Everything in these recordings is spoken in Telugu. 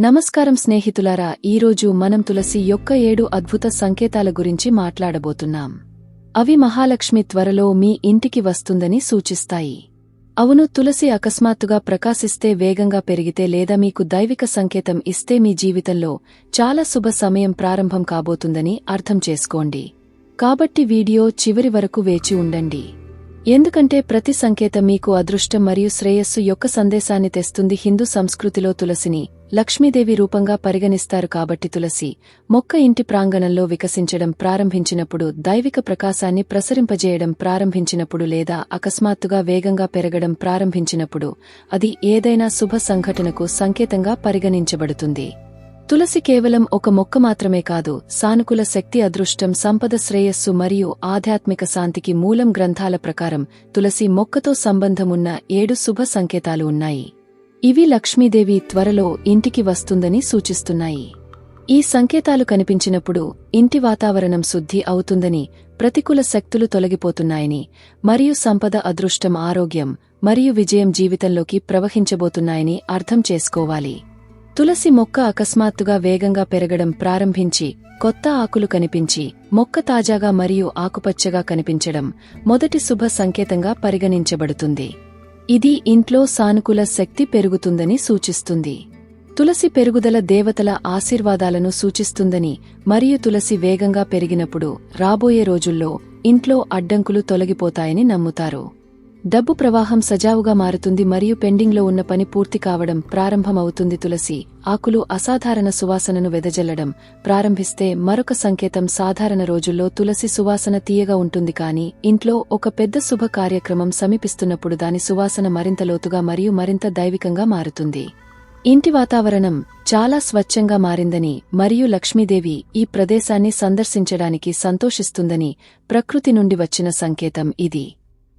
నమస్కారం స్నేహితులారా, ఈరోజు మనం తులసి యొక్క 7 అద్భుత సంకేతాల గురించి మాట్లాడబోతున్నాం. అవి మహాలక్ష్మి త్వరలో మీ ఇంటికి వస్తుందని సూచిస్తాయి. అవును, తులసి అకస్మాత్తుగా ప్రకాశిస్తే, వేగంగా పెరిగితే లేదా మీకు దైవిక సంకేతం ఇస్తే మీ జీవితంలో చాలా శుభ సమయం ప్రారంభం కాబోతుందని అర్థం చేసుకోండి. కాబట్టి వీడియో చివరి వరకు వేచి ఉండండి. ఎందుకంటే ప్రతి సంకేతం మీకు అదృష్టం మరియు శ్రేయస్సు యొక్క సందేశాన్ని తెస్తుంది. హిందూ సంస్కృతిలో తులసిని లక్ష్మీదేవి రూపంగా పరిగణిస్తారు. కాబట్టి తులసి మొక్క ఇంటి ప్రాంగణంలో వికసించడం ప్రారంభించినప్పుడు, దైవిక ప్రకాశాన్ని ప్రసరింపజేయడం ప్రారంభించినప్పుడు లేదా అకస్మాత్తుగా వేగంగా పెరగడం ప్రారంభించినప్పుడు అది ఏదైనా శుభ సంఘటనకు సంకేతంగా పరిగణించబడుతుంది. తులసి కేవలం ఒక మొక్క మాత్రమే కాదు, సానుకూల శక్తి, అదృష్టం, సంపద, శ్రేయస్సు మరియు ఆధ్యాత్మిక శాంతికి మూలం. గ్రంథాల ప్రకారం తులసి మొక్కతో సంబంధమున్న 7 శుభ సంకేతాలు ఉన్నాయి. ఇవి లక్ష్మీదేవి త్వరలో ఇంటికి వస్తుందని సూచిస్తున్నాయి. ఈ సంకేతాలు కనిపించినప్పుడు ఇంటి వాతావరణం శుద్ధి అవుతుందని, ప్రతికూల శక్తులు తొలగిపోతున్నాయని మరియు సంపద, అదృష్టం, ఆరోగ్యం మరియు విజయం జీవితంలోకి ప్రవహించబోతున్నాయని అర్థం చేసుకోవాలి. తులసి మొక్క అకస్మాత్తుగా వేగంగా పెరగడం ప్రారంభించి, కొత్త ఆకులు కనిపించి, మొక్క తాజాగా మరియు ఆకుపచ్చగా కనిపించడం మొదటి శుభ సంకేతంగా పరిగణించబడుతుంది. ఇది ఇంట్లో సానుకూల శక్తి పెరుగుతుందని సూచిస్తుంది. తులసి పెరుగుదల దేవతల ఆశీర్వాదాలను సూచిస్తుందని మరియు తులసి వేగంగా పెరిగినప్పుడు రాబోయే రోజుల్లో ఇంట్లో అడ్డంకులు తొలగిపోతాయని నమ్ముతారు. డబ్బు ప్రవాహం సజావుగా మారుతుంది మరియు పెండింగ్లో ఉన్న పని పూర్తి కావడం ప్రారంభమవుతుంది. తులసి ఆకులు అసాధారణ సువాసనను వెదజల్లడం ప్రారంభిస్తే మరొక సంకేతం. సాధారణ రోజుల్లో తులసి సువాసన తీయగా ఉంటుంది, కానీ ఇంట్లో ఒక పెద్ద శుభ కార్యక్రమం సమీపిస్తున్నప్పుడు దాని సువాసన మరింత లోతుగా మరియు మరింత దైవికంగా మారుతుంది. ఇంటి వాతావరణం చాలా స్వచ్ఛంగా మారిందని మరియు లక్ష్మీదేవి ఈ ప్రదేశాన్ని సందర్శించడానికి సంతోషిస్తుందని ప్రకృతి నుండి వచ్చిన సంకేతం ఇది.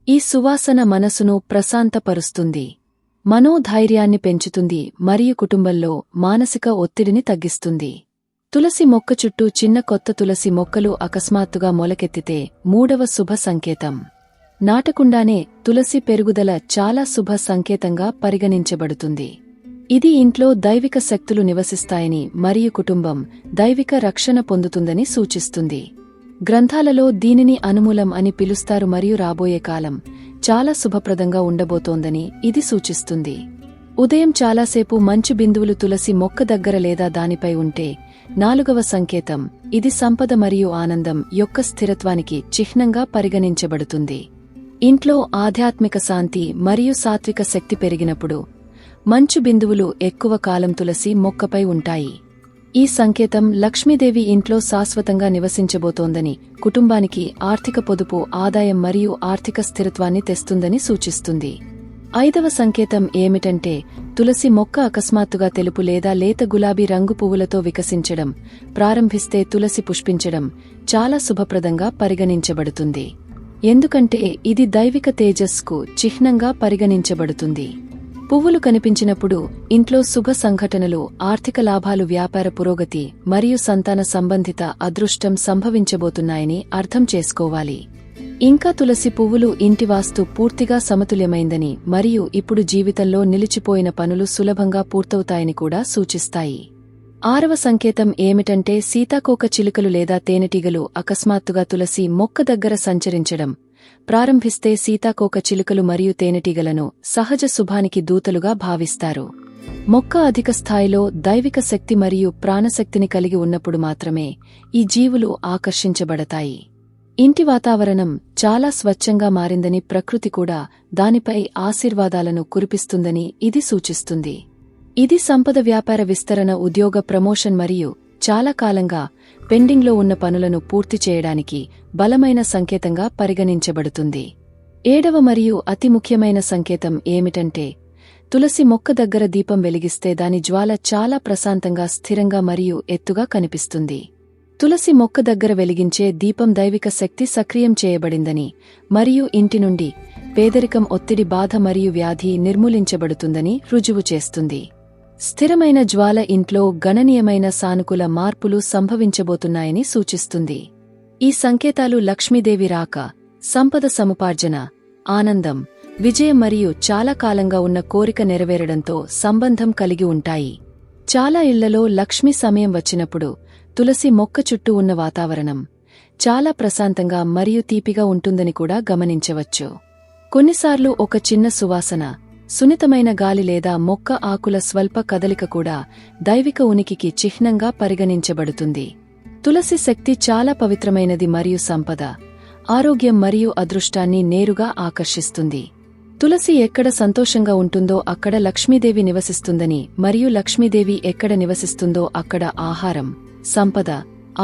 ఈ సువాసన మనసును ప్రశాంతపరుస్తుంది, మనోధైర్యాన్ని పెంచుతుంది మరియు కుటుంబంలో మానసిక ఒత్తిడిని తగ్గిస్తుంది. తులసి మొక్క చుట్టూ చిన్న కొత్త తులసి మొక్కలు అకస్మాత్తుగా మొలకెత్తితే 3వ శుభ సంకేతం. నాటకుండానే తులసి పెరుగుదల చాలా శుభ సంకేతంగా పరిగణించబడుతుంది. ఇది ఇంట్లో దైవిక శక్తులు నివసిస్తాయని మరియు కుటుంబం దైవిక రక్షణ పొందుతుందని సూచిస్తుంది. గ్రంథాలలో దీనిని అనుమూలం అని పిలుస్తారు మరియు రాబోయే కాలం చాలా శుభప్రదంగా ఉండబోతోందని ఇది సూచిస్తుంది. ఉదయం చాలాసేపు మంచు బిందువులు తులసి మొక్క దగ్గర లేదా దానిపై ఉంటే 4వ సంకేతం. ఇది సంపద మరియు ఆనందం యొక్క స్థిరత్వానికి చిహ్నంగా పరిగణించబడుతుంది. ఇంట్లో ఆధ్యాత్మిక శాంతి మరియు సాత్విక శక్తి పెరిగినప్పుడు మంచు బిందువులు ఎక్కువ కాలం తులసి మొక్కపై ఉంటాయి. ఈ సంకేతం లక్ష్మీదేవి ఇంట్లో శాశ్వతంగా నివసించబోతోందని, కుటుంబానికి ఆర్థిక పొదుపు, ఆదాయం మరియు ఆర్థిక స్థిరత్వాన్ని తెస్తుందని సూచిస్తుంది. 5వ సంకేతం ఏమిటంటే, తులసి మొక్క అకస్మాత్తుగా తెలుపు లేదా లేత గులాబీ రంగు పువ్వులతో వికసించడం ప్రారంభిస్తే తులసి పుష్పించడం చాలా శుభప్రదంగా పరిగణించబడుతుంది. ఎందుకంటే ఇది దైవిక తేజస్సుకు చిహ్నంగా పరిగణించబడుతుంది. పువ్వులు కనిపించినప్పుడు ఇంట్లో శుభ సంఘటనలు, ఆర్థిక లాభాలు, వ్యాపార పురోగతి మరియు సంతాన సంబంధిత అదృష్టం సంభవించబోతున్నాయని అర్థం చేసుకోవాలి. ఇంకా తులసి పువ్వులు ఇంటి వాస్తు పూర్తిగా సమతుల్యమైందని మరియు ఇప్పుడు జీవితంలో నిలిచిపోయిన పనులు సులభంగా పూర్తవుతాయని కూడా సూచిస్తాయి. 6వ సంకేతం ఏమిటంటే, సీతాకోక చిలుకలు లేదా తేనెటీగలు అకస్మాత్తుగా తులసి మొక్క దగ్గర సంచరించడం ప్రారంభిస్తే సీతాకోక చిలుకలు మరియు తేనెటీగలను సహజ శుభానికి దూతలుగా భావిస్తారు. మొక్క అధిక స్థాయిలో దైవిక శక్తి మరియు ప్రాణశక్తిని కలిగి ఉన్నప్పుడు మాత్రమే ఈ జీవులు ఆకర్షించబడతాయి. ఇంటి వాతావరణం చాలా స్వచ్ఛంగా మారిందని, ప్రకృతి కూడా దానిపై ఆశీర్వాదాలను కురిపిస్తుందని ఇది సూచిస్తుంది. ఇది సంపద, వ్యాపార విస్తరణ, ఉద్యోగ ప్రమోషన్ మరియు చాలా కాలంగా పెండింగ్లో ఉన్న పనులను పూర్తి చేయడానికి బలమైన సంకేతంగా పరిగణించబడుతుంది. 7వ మరియు అతి ముఖ్యమైన సంకేతం ఏమిటంటే, తులసి మొక్క దగ్గర దీపం వెలిగిస్తే దాని జ్వాల చాలా ప్రశాంతంగా, స్థిరంగా మరియు ఎత్తుగా కనిపిస్తుంది. తులసి మొక్క దగ్గర వెలిగించే దీపం దైవిక శక్తి సక్రియం చేయబడిందని మరియు ఇంటి నుండి పేదరికం, ఒత్తిడి, బాధ మరియు వ్యాధి నిర్మూలించబడుతుందని రుజువు చేస్తుంది. స్థిరమైన జ్వాల ఇంట్లో గణనీయమైన సానుకూల మార్పులు సంభవించబోతున్నాయని సూచిస్తుంది. ఈ సంకేతాలు లక్ష్మీదేవి రాక, సంపద సముపార్జన, ఆనందం, విజయం మరియు చాలా కాలంగా ఉన్న కోరిక నెరవేరడంతో సంబంధం కలిగి ఉంటాయి. చాలా ఇళ్లలో లక్ష్మి సమయం వచ్చినప్పుడు తులసి మొక్క చుట్టూ ఉన్న వాతావరణం చాలా ప్రశాంతంగా మరియు తీపిగా ఉంటుందని కూడా గమనించవచ్చు. కొన్నిసార్లు ఒక చిన్న సువాసన, సున్నితమైన గాలి లేదా మొక్క ఆకుల స్వల్ప కదలిక కూడా దైవిక ఉనికికి చిహ్నంగా పరిగణించబడుతుంది. తులసి శక్తి చాలా పవిత్రమైనది మరియు సంపద, ఆరోగ్యం మరియు అదృష్టాన్ని నేరుగా ఆకర్షిస్తుంది. తులసి ఎక్కడ సంతోషంగా ఉంటుందో అక్కడ లక్ష్మీదేవి నివసిస్తుందని మరియు లక్ష్మీదేవి ఎక్కడ నివసిస్తుందో అక్కడ ఆహారం, సంపద,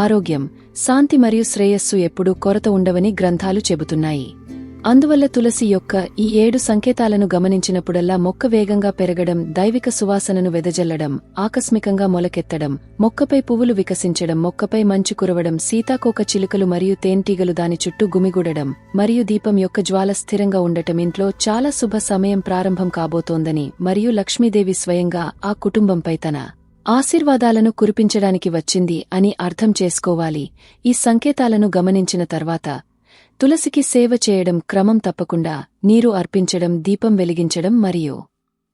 ఆరోగ్యం, శాంతి మరియు శ్రేయస్సు ఎప్పుడూ కొరత ఉండవని గ్రంథాలు చెబుతున్నాయి. అందువల్ల తులసి యొక్క ఈ 7 సంకేతాలను గమనించినప్పుడల్లా మొక్క వేగంగా పెరగడం, దైవిక సువాసనను వెదజల్లడం, ఆకస్మికంగా మొలకెత్తడం, మొక్కపై పువ్వులు వికసించడం, మొక్కపై మంచు కురవడం, సీతాకోక చిలుకలు మరియు తేనెటీగలు దాని చుట్టూ గుమిగూడడం, మరియు దీపం యొక్క జ్వాల స్థిరంగా ఉండటం ఇంట్లో చాలా శుభ సమయం ప్రారంభం కాబోతోందని మరియు లక్ష్మీదేవి స్వయంగా ఆ కుటుంబంపై తన ఆశీర్వాదాలను కురిపించడానికి వచ్చింది అని అర్థం చేసుకోవాలి. ఈ సంకేతాలను గమనించిన తర్వాత తులసికి సేవ చేయడం, క్రమం తప్పకుండా నీరు అర్పించడం, దీపం వెలిగించడం మరియు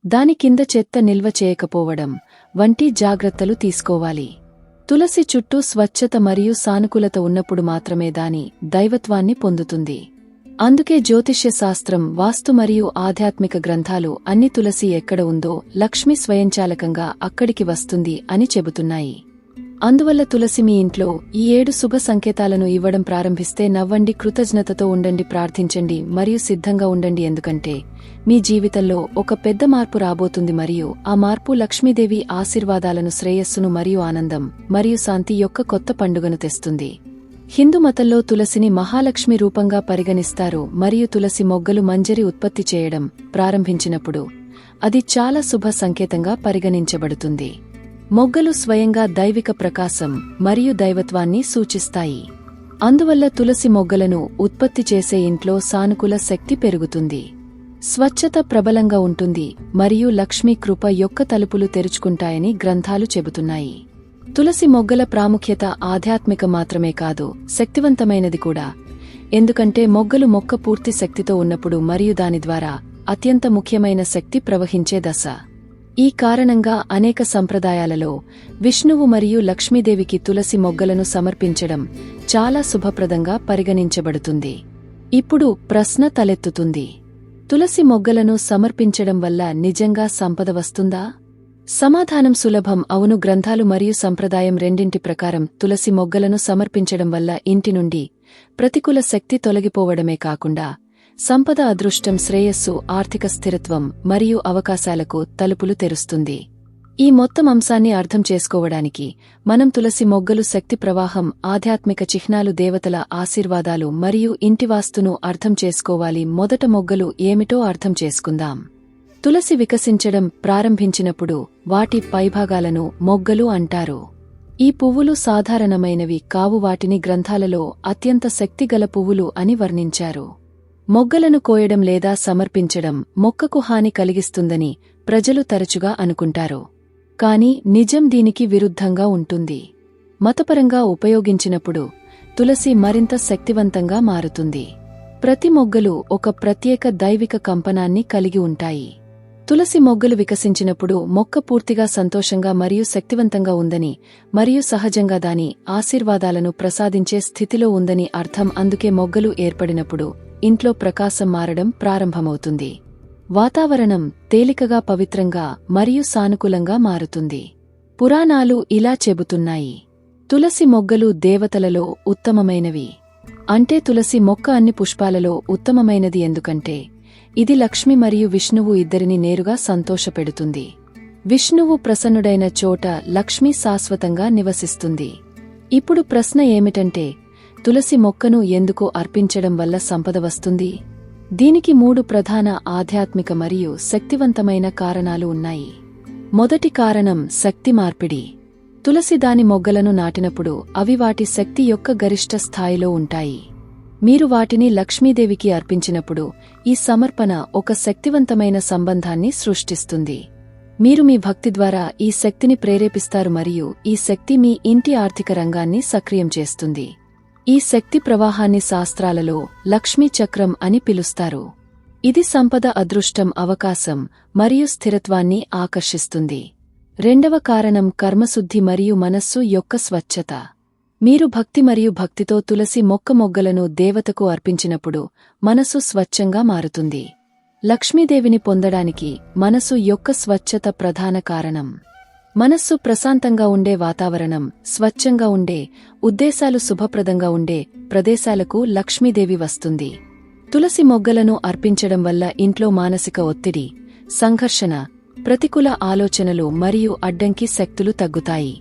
దాని కింద చెత్త నిల్వ చేయకపోవడం వంటి జాగ్రత్తలు తీసుకోవాలి. తులసి చుట్టూ స్వచ్ఛత మరియు సానుకూలత ఉన్నప్పుడు మాత్రమే దాని దైవత్వాన్ని పొందుతుంది. అందుకే జ్యోతిష్య శాస్త్రం, వాస్తు మరియు ఆధ్యాత్మిక గ్రంథాలు అన్ని తులసి ఎక్కడ ఉందో లక్ష్మి స్వయంచాలకంగా అక్కడికి వస్తుంది అని చెబుతున్నాయి. అందువల్ల తులసి మీ ఇంట్లో ఈ 7 శుభ సంకేతాలను ఇవ్వడం ప్రారంభిస్తే నవ్వండి, కృతజ్ఞతతో ఉండండి, ప్రార్థించండి మరియు సిద్ధంగా ఉండండి. ఎందుకంటే మీ జీవితంలో ఒక పెద్ద మార్పు రాబోతుంది మరియు ఆ మార్పు లక్ష్మీదేవి ఆశీర్వాదాలను, శ్రేయస్సును మరియు ఆనందం మరియు శాంతి యొక్క కొత్త పండుగను తెస్తుంది. హిందూ మతంలో తులసిని మహాలక్ష్మి రూపంగా పరిగణిస్తారు మరియు తులసి మొగ్గలు మంజరి ఉత్పత్తి చేయడం ప్రారంభించినప్పుడు అది చాలా శుభ సంకేతంగా పరిగణించబడుతుంది. మొగ్గలు స్వయంగా దైవిక ప్రకాశం మరియు దైవత్వాన్ని సూచిస్తాయి. అందువల్ల తులసి మొగ్గలను ఉత్పత్తి చేసే ఇంట్లో సానుకూల శక్తి పెరుగుతుంది, స్వచ్ఛత ప్రబలంగా ఉంటుంది మరియు లక్ష్మీ కృప యొక్క తలుపులు తెరుచుకుంటాయని గ్రంథాలు చెబుతున్నాయి. తులసి మొగ్గల ప్రాముఖ్యత ఆధ్యాత్మిక మాత్రమే కాదు, శక్తివంతమైనది కూడా. ఎందుకంటే మొగ్గలు మొక్క పూర్తి శక్తితో ఉన్నప్పుడు మరియు దాని ద్వారా అత్యంత ముఖ్యమైన శక్తి ప్రవహించే దశ. ఈ కారణంగా అనేక సంప్రదాయాలలో విష్ణువు మరియు లక్ష్మీదేవికి తులసి మొగ్గలను సమర్పించడం చాలా శుభప్రదంగా పరిగణించబడుతుంది. ఇప్పుడు ప్రశ్న తలెత్తుతుంది, తులసి మొగ్గలను సమర్పించడం వల్ల నిజంగా సంపద వస్తుందా? సమాధానం సులభం, అవును. గ్రంథాలు మరియు సంప్రదాయం రెండింటి ప్రకారం తులసి మొగ్గలను సమర్పించడం వల్ల ఇంటి నుండి ప్రతికూల శక్తి తొలగిపోవడమే కాకుండా సంపద, అదృష్టం, శ్రేయస్సు, ఆర్థిక స్థిరత్వం మరియు అవకాశాలకు తలుపులు తెరుస్తుంది. ఈ మొత్తం అంశాన్ని అర్థం చేసుకోవడానికి మనం తులసి మొగ్గలు శక్తి ప్రవాహం, ఆధ్యాత్మిక చిహ్నాలు, దేవతల ఆశీర్వాదాలు మరియు ఇంటి వాస్తును అర్థం చేసుకోవాలి. మొదట మొగ్గలు ఏమిటో అర్థం చేసుకుందాం. తులసి వికసించడం ప్రారంభించినప్పుడు వాటి పైభాగాలను మొగ్గలు అంటారు. ఈ పువ్వులు సాధారణమైనవి కావు, వాటిని గ్రంథాలలో అత్యంత శక్తిగల పువ్వులు అని వర్ణించారు. మొగ్గలను కోయడం లేదా సమర్పించడం మొక్కకు హాని కలిగిస్తుందని ప్రజలు తరచుగా అనుకుంటారు. కాని నిజం దీనికి విరుద్ధంగా ఉంటుంది. మతపరంగా ఉపయోగించినప్పుడు తులసి మరింత శక్తివంతంగా మారుతుంది. ప్రతి మొగ్గలు ఒక ప్రత్యేక దైవిక కంపనాన్ని కలిగి ఉంటాయి. తులసి మొగ్గలు వికసించినప్పుడు మొక్క పూర్తిగా సంతోషంగా మరియు శక్తివంతంగా ఉందని మరియు సహజంగా దాని ఆశీర్వాదాలను ప్రసాదించే స్థితిలో ఉందని అర్థం. అందుకే మొగ్గలు ఏర్పడినప్పుడు ఇంట్లో ప్రకాశం మారడం ప్రారంభమవుతుంది. వాతావరణం తేలికగా, పవిత్రంగా మరియు సానుకూలంగా మారుతుంది. పురాణాలు ఇలా చెబుతున్నాయి, తులసి మొగ్గలు దేవతలలో ఉత్తమమైనవి. అంటే తులసి మొక్క అన్ని పుష్పాలలో ఉత్తమమైనది ఎందుకంటే ఇది లక్ష్మి మరియు విష్ణువు ఇద్దరిని నేరుగా సంతోషపెడుతుంది. విష్ణువు ప్రసన్నుడైన చోట లక్ష్మి శాశ్వతంగా నివసిస్తుంది. ఇప్పుడు ప్రశ్న ఏమిటంటే, తులసి మొక్కను ఎందుకు అర్పించడం వల్ల సంపద వస్తుంది? దీనికి 3 ప్రధాన ఆధ్యాత్మిక మరియు శక్తివంతమైన కారణాలు ఉన్నాయి. మొదటి కారణం శక్తి మార్పిడి. తులసి దాని మొగ్గలను నాటినప్పుడు అవి వాటి శక్తి యొక్క గరిష్ట స్థాయిలో ఉంటాయి. మీరు వాటిని లక్ష్మీదేవికి అర్పించినప్పుడు ఈ సమర్పణ ఒక శక్తివంతమైన సంబంధాన్ని సృష్టిస్తుంది. మీరు మీ భక్తి ద్వారా ఈ శక్తిని ప్రేరేపిస్తారు మరియు ఈ శక్తి మీ ఇంటి ఆర్థిక రంగాన్ని సక్రియం చేస్తుంది. ఈ శక్తి ప్రవాహాన్ని శాస్త్రాలలో లక్ష్మీ చక్రం అని పిలుస్తారు. ఇది సంపద, అదృష్టం, అవకాశం మరియు స్థిరత్వాన్ని ఆకర్షిస్తుంది. రెండవ కారణం కర్మశుద్ధి మరియు మనస్సు యొక్క స్వచ్ఛత. మీరు భక్తి మరియు భక్తితో తులసి మొగ్గలను దేవతకు అర్పించినప్పుడు మనసు స్వచ్ఛంగా మారుతుంది. లక్ష్మీదేవిని పొందడానికి మనసు యొక్క స్వచ్ఛత ప్రధాన కారణం. మనస్సు ప్రశాంతంగా ఉండే వాతావరణం, స్వచ్ఛంగా ఉండే ఉద్దేశాలు, శుభప్రదంగా ఉండే ప్రదేశాలకు లక్ష్మీదేవి వస్తుంది. తులసి మొగ్గలను అర్పించడం వల్ల ఇంట్లో మానసిక ఒత్తిడి, సంఘర్షణ, ప్రతికూల ఆలోచనలు మరియు అడ్డంకి శక్తులు తగ్గుతాయి.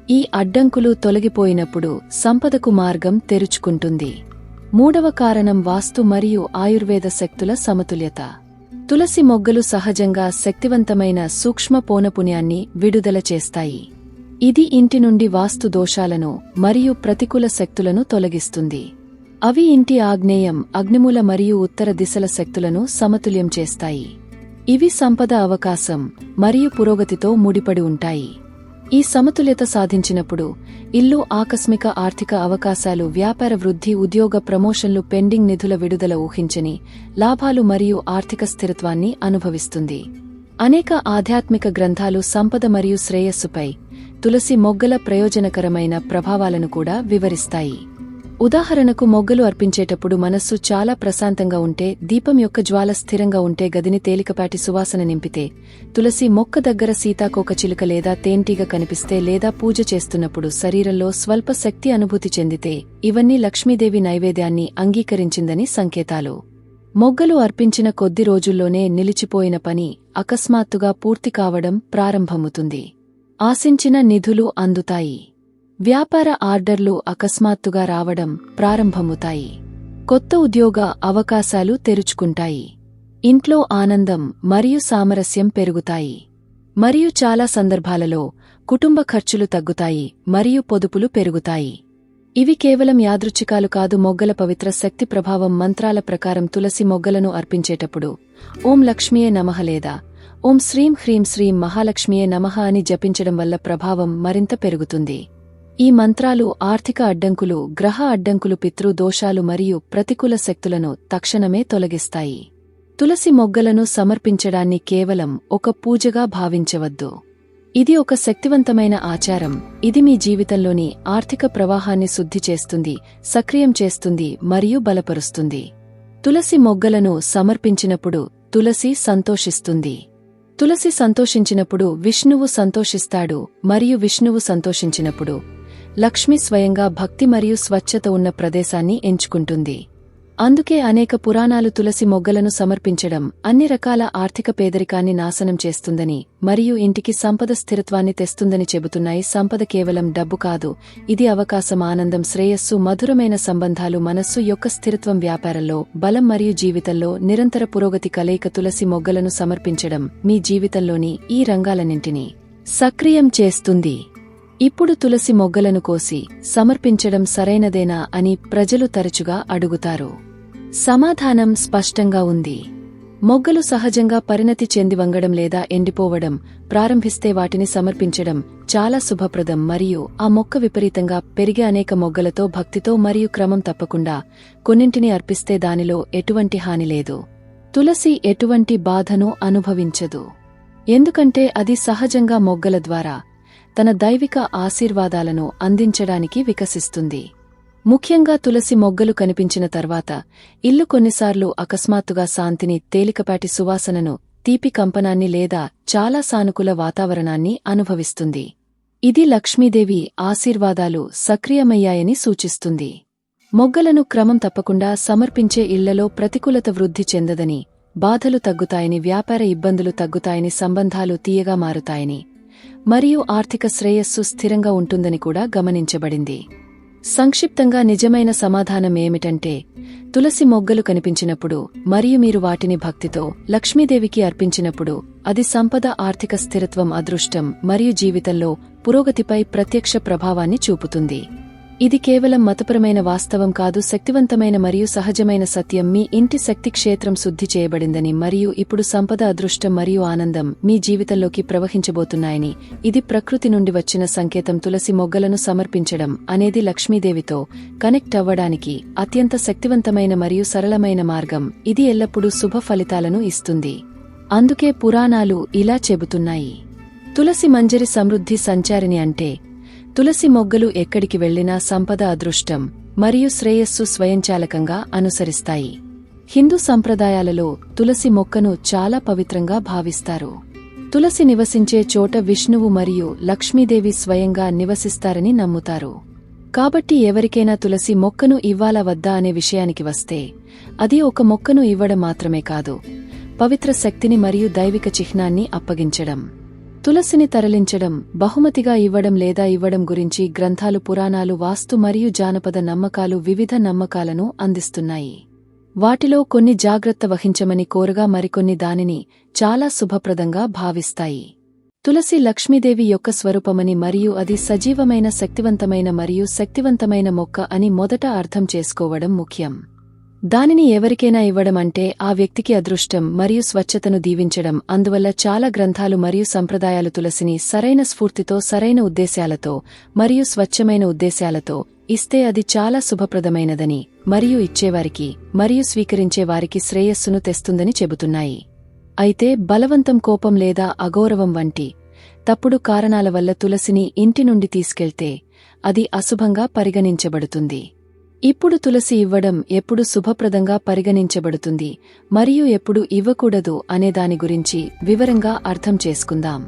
ఈ అడ్డంకులు తొలగిపోయినప్పుడు సంపదకు మార్గం తెరుచుకుంటుంది. మూడవ కారణం వాస్తు మరియు ఆయుర్వేద శక్తుల సమతుల్యత. తులసి మొగ్గలు సహజంగా శక్తివంతమైన సూక్ష్మ పౌనపుణ్యాన్ని విడుదల చేస్తాయి. ఇది ఇంటి నుండి వాస్తు దోషాలను మరియు ప్రతికూల శక్తులను తొలగిస్తుంది. అవి ఇంటి ఆగ్నేయం, అగ్నిమూల మరియు ఉత్తర దిశల శక్తులను సమతుల్యం చేస్తాయి. ఇవి సంపద, అవకాశం మరియు పురోగతితో ముడిపడి ఉంటాయి. ఈ సమతుల్యత సాధించినప్పుడు ఇల్లు ఆకస్మిక ఆర్థిక అవకాశాలు, వ్యాపార వృద్ధి, ఉద్యోగ ప్రమోషన్లు, పెండింగ్ నిధుల విడుదల, ఊహించని లాభాలు మరియు ఆర్థిక స్థిరత్వాన్ని అనుభవిస్తుంది. అనేక ఆధ్యాత్మిక గ్రంథాలు సంపద మరియు శ్రేయస్సుపై తులసి మొగ్గల ప్రయోజనకరమైన ప్రభావాలను కూడా వివరిస్తాయి. ఉదాహరణకు, మొగ్గలు అర్పించేటప్పుడు మనస్సు చాలా ప్రశాంతంగా ఉంటే, దీపం యొక్క జ్వాల స్థిరంగా ఉంటే, గదిని తేలికపాటి సువాసన నింపితే, తులసి మొక్క దగ్గర సీతాకోకచిలుక లేదా తేనెటీగ కనిపిస్తే, లేదా పూజ చేస్తున్నప్పుడు శరీరంలో స్వల్ప శక్తి అనుభూతి చెందితే, ఇవన్నీ లక్ష్మీదేవి నైవేద్యాన్ని అంగీకరించిందని సంకేతాలు. మొగ్గలు అర్పించిన కొద్ది రోజుల్లోనే నిలిచిపోయిన పని అకస్మాత్తుగా పూర్తి కావడం ప్రారంభమవుతుంది. ఆశించిన నిధులు అందుతాయి. వ్యాపార ఆర్డర్లు అకస్మాత్తుగా రావడం ప్రారంభమవుతాయి. కొత్త ఉద్యోగ అవకాశాలు తెరుచుకుంటాయి. ఇంట్లో ఆనందం మరియు సామరస్యం పెరుగుతాయి. మరియు చాలా సందర్భాలలో కుటుంబ ఖర్చులు తగ్గుతాయి మరియు పొదుపులు పెరుగుతాయి. ఇవి కేవలం యాదృచ్ఛికాలు కాదు. మొగ్గల పవిత్ర శక్తి ప్రభావం. మంత్రాల ప్రకారం తులసి మొగ్గలను అర్పించేటప్పుడు ఓం లక్ష్మీయే నమః లేదా ఓం శ్రీం హ్రీం శ్రీం మహాలక్ష్మీయే నమః అని జపించడం వల్ల ప్రభావం మరింత పెరుగుతుంది. ఈ మంత్రాలు ఆర్థిక అడ్డంకులు, గ్రహ అడ్డంకులు, పితృ దోషాలు మరియు ప్రతికూల శక్తులను తక్షణమే తొలగిస్తాయి. తులసి మొగ్గలను సమర్పించడాన్ని కేవలం ఒక పూజగా భావించవద్దు. ఇది ఒక శక్తివంతమైన ఆచారం. ఇది మీ జీవితంలోని ఆర్థిక ప్రవాహాన్ని శుద్ధి చేస్తుంది, సక్రియం చేస్తుంది మరియు బలపరుస్తుంది. తులసి మొగ్గలను సమర్పించినప్పుడు తులసి సంతోషిస్తుంది. తులసి సంతోషించినప్పుడు విష్ణువు సంతోషిస్తాడు మరియు విష్ణువు సంతోషించినప్పుడు లక్ష్మి స్వయంగా భక్తి మరియు స్వచ్ఛత ఉన్న ప్రదేశాన్ని ఎంచుకుంటుంది. అందుకే అనేక పురాణాలు తులసి మొగ్గలను సమర్పించడం అన్ని రకాల ఆర్థిక పేదరికాన్ని నాశనం చేస్తుందని మరియు ఇంటికి సంపద స్థిరత్వాన్ని తెస్తుందని చెబుతున్నాయి. సంపద కేవలం డబ్బు కాదు, ఇది అవకాశం, ఆనందం, శ్రేయస్సు, మధురమైన సంబంధాలు, మనస్సు యొక్క స్థిరత్వం, వ్యాపారంలో బలం మరియు జీవితంలో నిరంతర పురోగతి కలయిక. తులసి మొగ్గలను సమర్పించడం మీ జీవితంలోని ఈ రంగాలన్నింటినీ సక్రియం చేస్తుంది. ఇప్పుడు తులసి మొగ్గలను కోసి సమర్పించడం సరైనదేనా అని ప్రజలు తరచుగా అడుగుతారు. సమాధానం స్పష్టంగా ఉంది. మొగ్గలు సహజంగా పరిణతి చెంది వంగడం లేదా ఎండిపోవడం ప్రారంభిస్తే వాటిని సమర్పించడం చాలా శుభప్రదం మరియు ఆ మొక్క విపరీతంగా పెరిగే అనేక మొగ్గలతో భక్తితో మరియు క్రమం తప్పకుండా కొన్నింటిని అర్పిస్తే దానిలో ఎటువంటి హాని లేదు. తులసి ఎటువంటి బాధను అనుభవించదు, ఎందుకంటే అది సహజంగా మొగ్గల ద్వారా తన దైవిక ఆశీర్వాదాలను అందించడానికి వికసిస్తుంది. ముఖ్యంగా తులసి మొగ్గలు కనిపించిన తర్వాత ఇల్లు కొన్నిసార్లు అకస్మాత్తుగా శాంతిని, తేలికపాటి సువాసనను, తీపి కంపనాన్ని లేదా చాలా సానుకూల వాతావరణాన్ని అనుభవిస్తుంది. ఇది లక్ష్మీదేవి ఆశీర్వాదాలు సక్రియమయ్యాయని సూచిస్తుంది. మొగ్గలను క్రమం తప్పకుండా సమర్పించే ఇళ్లలో ప్రతికూలత వృద్ధి చెందదని, బాధలు తగ్గుతాయని, వ్యాపార ఇబ్బందులు తగ్గుతాయని, సంబంధాలు తీయగా మారుతాయని మరియు ఆర్థిక శ్రేయస్సు స్థిరంగా ఉంటుందని కూడా గమనించబడింది. సంక్షిప్తంగా నిజమైన సమాధానం ఏమిటంటే, తులసి మొగ్గలు కనిపించినప్పుడు మరియు మీరు వాటిని భక్తితో లక్ష్మీదేవికి అర్పించినప్పుడు అది సంపద, ఆర్థిక స్థిరత్వం, అదృష్టం మరియు జీవితంలో పురోగతిపై ప్రత్యక్ష ప్రభావాన్ని చూపుతుంది. ఇది కేవలం మతపరమైన వాస్తవం కాదు, శక్తివంతమైన మరియు సహజమైన సత్యం. మీ ఇంటి శక్తి క్షేత్రం శుద్ధి చేయబడిందని మరియు ఇప్పుడు సంపద, అదృష్టం మరియు ఆనందం మీ జీవితంలోకి ప్రవహించబోతున్నాయని ఇది ప్రకృతి నుండి వచ్చిన సంకేతం. తులసి మొగ్గలను సమర్పించడం అనేది లక్ష్మీదేవితో కనెక్ట్ అవ్వడానికి అత్యంత శక్తివంతమైన మరియు సరళమైన మార్గం. ఇది ఎల్లప్పుడూ శుభ ఫలితాలను ఇస్తుంది. అందుకే పురాణాలు ఇలా చెబుతున్నాయి. తులసి మంజరి సమృద్ధి సంచారిణి అంటే తులసి మొగ్గలు ఎక్కడికి వెళ్లినా సంపద, అదృష్టం మరియు శ్రేయస్సు స్వయంచాలకంగా అనుసరిస్తాయి. హిందూ సంప్రదాయాలలో తులసి మొక్కను చాలా పవిత్రంగా భావిస్తారు. తులసి నివసించే చోట విష్ణువు మరియు లక్ష్మీదేవి స్వయంగా నివసిస్తారని నమ్ముతారు. కాబట్టి ఎవరికైనా తులసి మొక్కను ఇవ్వాలా వద్దా అనే విషయానికి వస్తే, అది ఒక మొక్కను ఇవ్వడం మాత్రమే కాదు, పవిత్ర శక్తిని మరియు దైవిక చిహ్నాన్ని అప్పగించడం. తులసిని తరలించడం, బహుమతిగా ఇవ్వడం లేదా ఇవ్వడం గురించి గ్రంథాలు, పురాణాలు, వాస్తు మరియు జానపద నమ్మకాలు వివిధ నమ్మకాలను అందిస్తున్నాయి. వాటిలో కొన్ని జాగ్రత్త వహించమని కోరగా, మరికొన్ని దానిని చాలా శుభప్రదంగా భావిస్తాయి. తులసి లక్ష్మీదేవి యొక్క స్వరూపమని మరియు అది సజీవమైన, శక్తివంతమైన మరియు శక్తివంతమైన మొక్క అని మొదట అర్థం చేసుకోవడం ముఖ్యం. దానిని ఎవరికైనా ఇవ్వడం అంటే ఆ వ్యక్తికి అదృష్టం మరియు స్వచ్ఛతను దీవించడం. అందువల్ల చాలా గ్రంథాలు మరియు సంప్రదాయాలు తులసిని సరైన స్ఫూర్తితో, సరైన ఉద్దేశాలతో మరియు స్వచ్ఛమైన ఉద్దేశాలతో ఇస్తే అది చాలా శుభప్రదమైనదని మరియు ఇచ్చేవారికి మరియు స్వీకరించే వారికి శ్రేయస్సును తెస్తుందని చెబుతున్నాయి. అయితే బలవంతం, కోపం లేదా అగౌరవం వంటి తప్పుడు కారణాల వల్ల తులసిని ఇంటి నుండి తీసుకెళ్తే అది అశుభంగా పరిగణించబడుతుంది. ఇప్పుడు తులసి ఇవ్వడం ఎప్పుడు శుభప్రదంగా పరిగణించబడుతుంది మరియు ఎప్పుడు ఇవ్వకూడదు అనే దాని గురించి వివరంగా అర్థం చేసుకుందాం.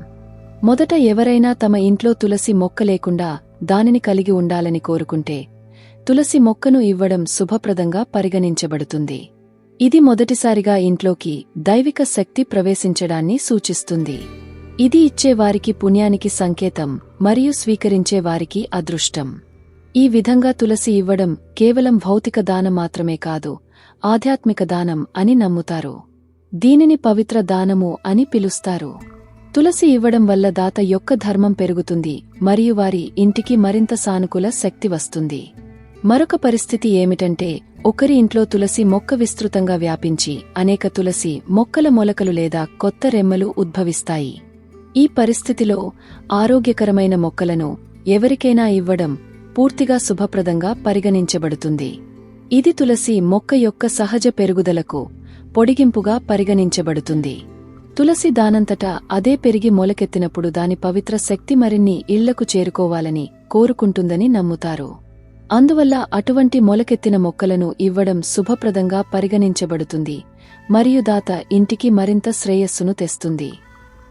మొదట, ఎవరైనా తమ ఇంట్లో తులసి మొక్క లేకుండా దానిని కలిగి ఉండాలని కోరుకుంటే తులసి మొక్కను ఇవ్వడం శుభప్రదంగా పరిగణించబడుతుంది. ఇది మొదటిసారిగా ఇంట్లోకి దైవిక శక్తి ప్రవేశించడాన్ని సూచిస్తుంది. ఇది ఇచ్చే వారికి పుణ్యానికి సంకేతం మరియు స్వీకరించే వారికి అదృష్టం. ఈ విధంగా తులసి ఇవ్వడం కేవలం భౌతిక దానం మాత్రమే కాదు, ఆధ్యాత్మిక దానం అని నమ్ముతారు. దీనిని పవిత్ర దానము అని పిలుస్తారు. తులసి ఇవ్వడం వల్ల దాత యొక్క ధర్మం పెరుగుతుంది మరియు వారి ఇంటికి మరింత సానుకూల శక్తి వస్తుంది. మరొక పరిస్థితి ఏమిటంటే, ఒకరి ఇంట్లో తులసి మొక్క విస్తృతంగా వ్యాపించి అనేక తులసి మొక్కల మొలకలు లేదా కొత్త రెమ్మలు ఉద్భవిస్తాయి. ఈ పరిస్థితిలో ఆరోగ్యకరమైన మొక్కలను ఎవరికైనా ఇవ్వడం పూర్తిగా శుభప్రదంగా పరిగణించబడుతుంది. ఇది తులసి మొక్క యొక్క సహజ పెరుగుదలకు పొడిగింపుగా పరిగణించబడుతుంది. తులసి దానంతటా అదే పెరిగి మొలకెత్తినప్పుడు దాని పవిత్ర శక్తి మరిన్ని ఇళ్లకు చేరుకోవాలని కోరుకుంటుందని నమ్ముతారు. అందువల్ల అటువంటి మొలకెత్తిన మొక్కలను ఇవ్వడం శుభప్రదంగా పరిగణించబడుతుంది మరియు దాత ఇంటికి మరింత శ్రేయస్సును తెస్తుంది.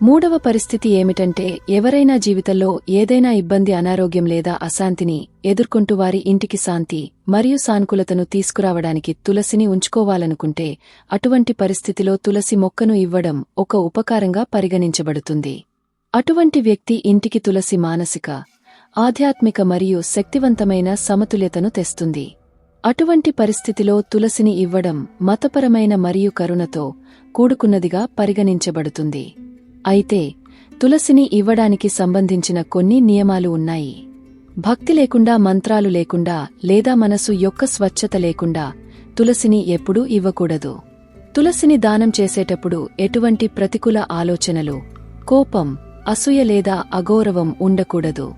మూడవ పరిస్థితి ఏమిటంటే, ఎవరైనా జీవితంలో ఏదైనా ఇబ్బంది, అనారోగ్యం లేదా అశాంతిని ఎదుర్కొంటూ వారి ఇంటికి శాంతి మరియు సానుకూలతను తీసుకురావడానికి తులసిని ఉంచుకోవాలనుకుంటే అటువంటి పరిస్థితిలో తులసి మొక్కను ఇవ్వడం ఒక ఉపకారంగా పరిగణించబడుతుంది. అటువంటి వ్యక్తి ఇంటికి తులసి మానసిక, ఆధ్యాత్మిక మరియు శక్తివంతమైన సమతుల్యతను తెస్తుంది. అటువంటి పరిస్థితిలో తులసిని ఇవ్వడం మతపరమైన మరియు కరుణతో కూడుకున్నదిగా పరిగణించబడుతుంది. అయితే తులసిని ఇవ్వడానికి సంబంధించిన కొన్ని నియమాలు ఉన్నాయి. భక్తి లేకుండా, మంత్రాలు లేకుండా లేదా మనసు యొక్క స్వచ్ఛత లేకుండా తులసిని ఎప్పుడూ ఇవ్వకూడదు. తులసిని దానం చేసేటప్పుడు ఎటువంటి ప్రతికూల ఆలోచనలు, కోపం, అసూయ లేదా అగౌరవం ఉండకూడదు.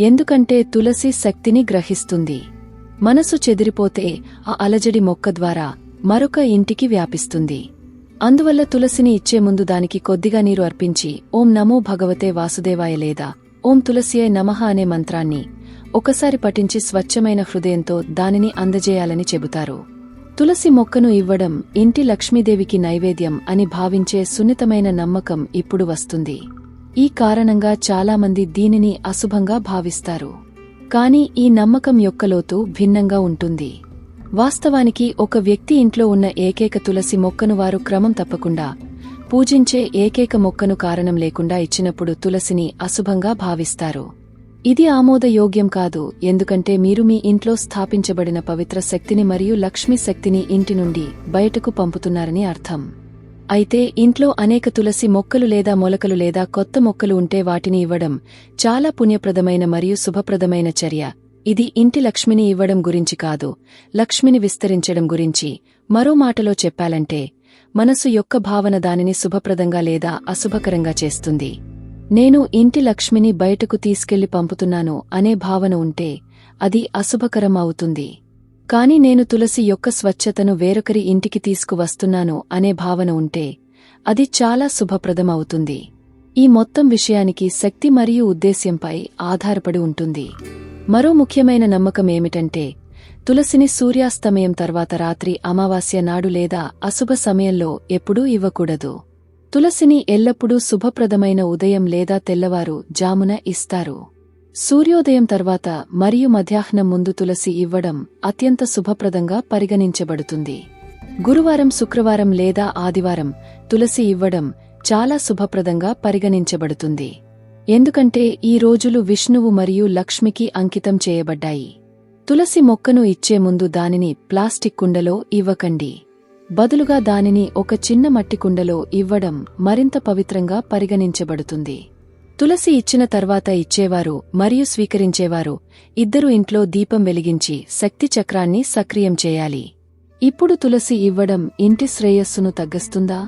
ఎందుకంటే తులసి శక్తిని గ్రహిస్తుంది. మనసు చెదిరిపోతే ఆ అలజడి మొక్క ద్వారా మరొక ఇంటికి వ్యాపిస్తుంది. అందువల్ల తులసిని ఇచ్చే ముందు దానికి కొద్దిగా నీరు అర్పించి ఓం నమో భగవతే వాసుదేవాయ లేదా ఓం తులసియే నమః అనే మంత్రాన్ని ఒకసారి పఠించి స్వచ్ఛమైన హృదయంతో దానిని అందజేయాలని చెబుతారు. తులసి మొక్కను ఇవ్వడం ఇంటి లక్ష్మీదేవికి నైవేద్యం అని భావించే సున్నితమైన నమ్మకం ఇప్పుడు వస్తుంది. ఈ కారణంగా చాలామంది దీనిని అశుభంగా భావిస్తారు. కాని ఈ నమ్మకం యొక్క లోతు భిన్నంగా ఉంటుంది. వాస్తవానికి ఒక వ్యక్తి ఇంట్లో ఉన్న ఏకైక తులసి మొక్కను వారు క్రమం తప్పకుండా పూజించే ఏకైక మొక్కను కారణం లేకుండా ఇచ్చినప్పుడు తులసిని అశుభంగా భావిస్తారు. ఇది ఆమోదయోగ్యం కాదు, ఎందుకంటే మీరు మీ ఇంట్లో స్థాపించబడిన పవిత్ర శక్తిని మరియు లక్ష్మీ శక్తిని ఇంటి నుండి బయటకు పంపుతున్నారని అర్థం. అయితే ఇంట్లో అనేక తులసి మొక్కలు లేదా మొలకలు లేదా కొత్త మొక్కలు ఉంటే వాటిని ఇవ్వడం చాలా పుణ్యప్రదమైన మరియు శుభప్రదమైన చర్య. ఇది ఇంటి లక్ష్మిని ఇవ్వడం గురించి కాదు, లక్ష్మిని విస్తరించడం గురించి. మరో మాటలో చెప్పాలంటే, మనసు యొక్క భావన దానిని శుభప్రదంగా లేదా అశుభకరంగా చేస్తుంది. నేను ఇంటి లక్ష్మిని బయటకు తీసుకెళ్లి పంపుతున్నాను అనే భావన ఉంటే అది అశుభకరం అవుతుంది. కాని నేను తులసి యొక్క స్వచ్ఛతను వేరొకరి ఇంటికి తీసుకువస్తున్నాను అనే భావన ఉంటే అది చాలా శుభప్రదం అవుతుంది. ఈ మొత్తం విషయానికి శక్తి మరియు ఉద్దేశ్యంపై ఆధారపడి ఉంటుంది. మరో ముఖ్యమైన నమ్మకం ఏమిటంటే తులసిని సూర్యాస్తమయం తర్వాత రాత్రి అమావాస్య నాడు లేదా అశుభ సమయంలో ఎప్పుడూ ఇవ్వకూడదు. తులసిని ఎల్లప్పుడూ శుభప్రదమైన ఉదయం లేదా తెల్లవారు జామున ఇస్తారు. సూర్యోదయం తర్వాత మరియు మధ్యాహ్నం ముందు తులసి ఇవ్వడం అత్యంత శుభప్రదంగా పరిగణించబడుతుంది. గురువారం, శుక్రవారం లేదా ఆదివారం తులసి ఇవ్వడం చాలా శుభప్రదంగా పరిగణించబడుతుంది. ఎందుకంటే ఈ రోజులు విష్ణువు మరియు లక్ష్మికి అంకితం చేయబడ్డాయి. తులసి మొక్కను ఇచ్చే ముందు దానిని ప్లాస్టిక్ కుండలో ఇవ్వకండి. బదులుగా దానిని ఒక చిన్న మట్టి కుండలో ఇవ్వడం మరింత పవిత్రంగా పరిగణించబడుతుంది. తులసి ఇచ్చిన తర్వాత ఇచ్చేవారు మరియు స్వీకరించేవారు ఇద్దరూ ఇంట్లో దీపం వెలిగించి శక్తి చక్రాన్ని సక్రియం చేయాలి. ఇప్పుడు తులసి ఇవ్వడం ఇంటి శ్రేయస్సును తగ్గిస్తుందా?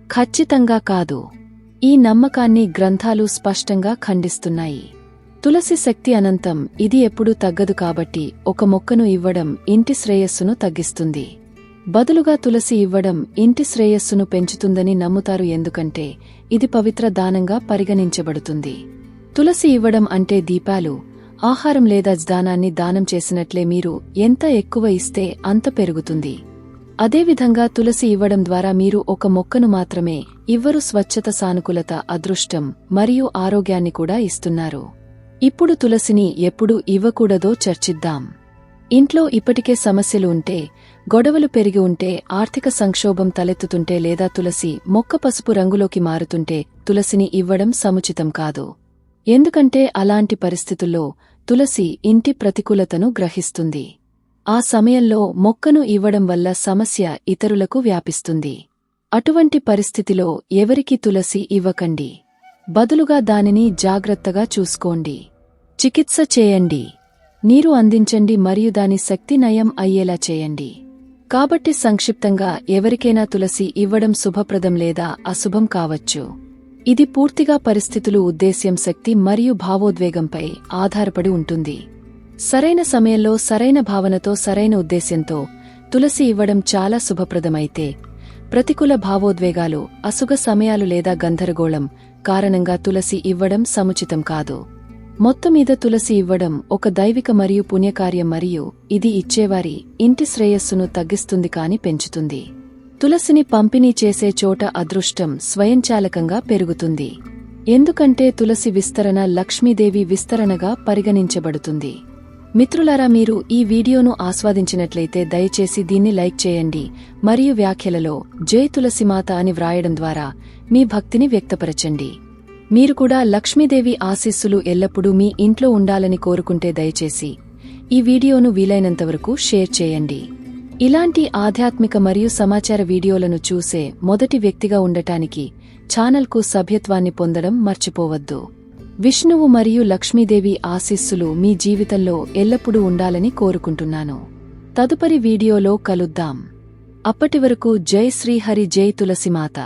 ఖచ్చితంగా కాదు. ఈ నమ్మకాన్ని గ్రంథాలు స్పష్టంగా ఖండిస్తున్నాయి. తులసి శక్తి అనంతం, ఇది ఎప్పుడూ తగ్గదు. కాబట్టి ఒక మొక్కను ఇవ్వడం ఇంటి శ్రేయస్సును తగ్గిస్తుంది. బదులుగా తులసి ఇవ్వడం ఇంటి శ్రేయస్సును పెంచుతుందని నమ్ముతారు. ఎందుకంటే ఇది పవిత్ర దానంగా పరిగణించబడుతుంది. తులసి ఇవ్వడం అంటే దీపాలు, ఆహారం లేదా దానాన్ని దానం చేసినట్లే. మీరు ఎంత ఎక్కువ ఇస్తే అంత పెరుగుతుంది. అదేవిధంగా తులసి ఇవ్వడం ద్వారా మీరు ఒక మొక్కను మాత్రమే ఇవ్వరు, స్వచ్ఛత, సానుకూలత, అదృష్టం మరియు ఆరోగ్యాన్ని కూడా ఇస్తున్నారు. ఇప్పుడు తులసిని ఎప్పుడు ఇవ్వకూడదో చర్చిద్దాం. ఇంట్లో ఇప్పటికే సమస్యలు ఉంటే, గొడవలు పెరిగి ఉంటే, ఆర్థిక సంక్షోభం తలెత్తుతుంటే లేదా తులసి మొక్క పసుపు రంగులోకి మారుతుంటే తులసిని ఇవ్వడం సముచితం కాదు. ఎందుకంటే అలాంటి పరిస్థితుల్లో తులసి ఇంటి ప్రతికూలతను గ్రహిస్తుంది. ఆ సమయంలో మొక్కను ఇవ్వడం వల్ల సమస్య ఇతరులకు వ్యాపిస్తుంది. అటువంటి పరిస్థితిలో ఎవరికీ తులసి ఇవ్వకండి. బదులుగా దానిని జాగ్రత్తగా చూసుకోండి, చికిత్స చేయండి, నీరు అందించండి మరియు దాని శక్తి నయం అయ్యేలా చేయండి. కాబట్టి సంక్షిప్తంగా, ఎవరికైనా తులసి ఇవ్వడం శుభప్రదం లేదా అశుభం కావచ్చు. ఇది పూర్తిగా పరిస్థితులు, ఉద్దేశ్యం, శక్తి మరియు భావోద్వేగంపై ఆధారపడి ఉంటుంది. సరైన సమయంలో, సరైన భావనతో, సరైన ఉద్దేశ్యంతో తులసి ఇవ్వడం చాలా శుభప్రదమైతే, ప్రతికూల భావోద్వేగాలు, అశుభ సమయాలు లేదా గందరగోళం కారణంగా తులసి ఇవ్వడం సముచితం కాదు. మొత్తం మీద తులసి ఇవ్వడం ఒక దైవిక మరియు పుణ్యకార్యం మరియు ఇది ఇచ్చేవారి ఇంటి శ్రేయస్సును తగ్గిస్తుంది కాని పెంచుతుంది. తులసిని పంపిణీ చేసే చోట అదృష్టం స్వయంచాలకంగా పెరుగుతుంది. ఎందుకంటే తులసి విస్తరణ లక్ష్మీదేవి విస్తరణగా పరిగణించబడుతుంది. మిత్రులారా, మీరు ఈ వీడియోను ఆస్వాదించినట్లయితే దయచేసి దీన్ని లైక్ చేయండి మరియు వ్యాఖ్యలలో జై తులసిమాత అని వ్రాయడం ద్వారా మీ భక్తిని వ్యక్తపరచండి. మీరు కూడా లక్ష్మీదేవి ఆశీస్సులు ఎల్లప్పుడూ మీ ఇంట్లో ఉండాలని కోరుకుంటే దయచేసి ఈ వీడియోను వీలైనంతవరకు షేర్ చేయండి. ఇలాంటి ఆధ్యాత్మిక మరియు సమాచార వీడియోలను చూసే మొదటి వ్యక్తిగా ఉండటానికి ఛానల్కు సభ్యత్వాన్ని పొందడం మర్చిపోవద్దు. విష్ణువు మరియు లక్ష్మీదేవి ఆశీస్సులు మీ జీవితంలో ఎల్లప్పుడూ ఉండాలని కోరుకుంటున్నాను. తదుపరి వీడియోలో కలుద్దాం. అప్పటివరకు జై శ్రీహరి, జై తులసిమాత.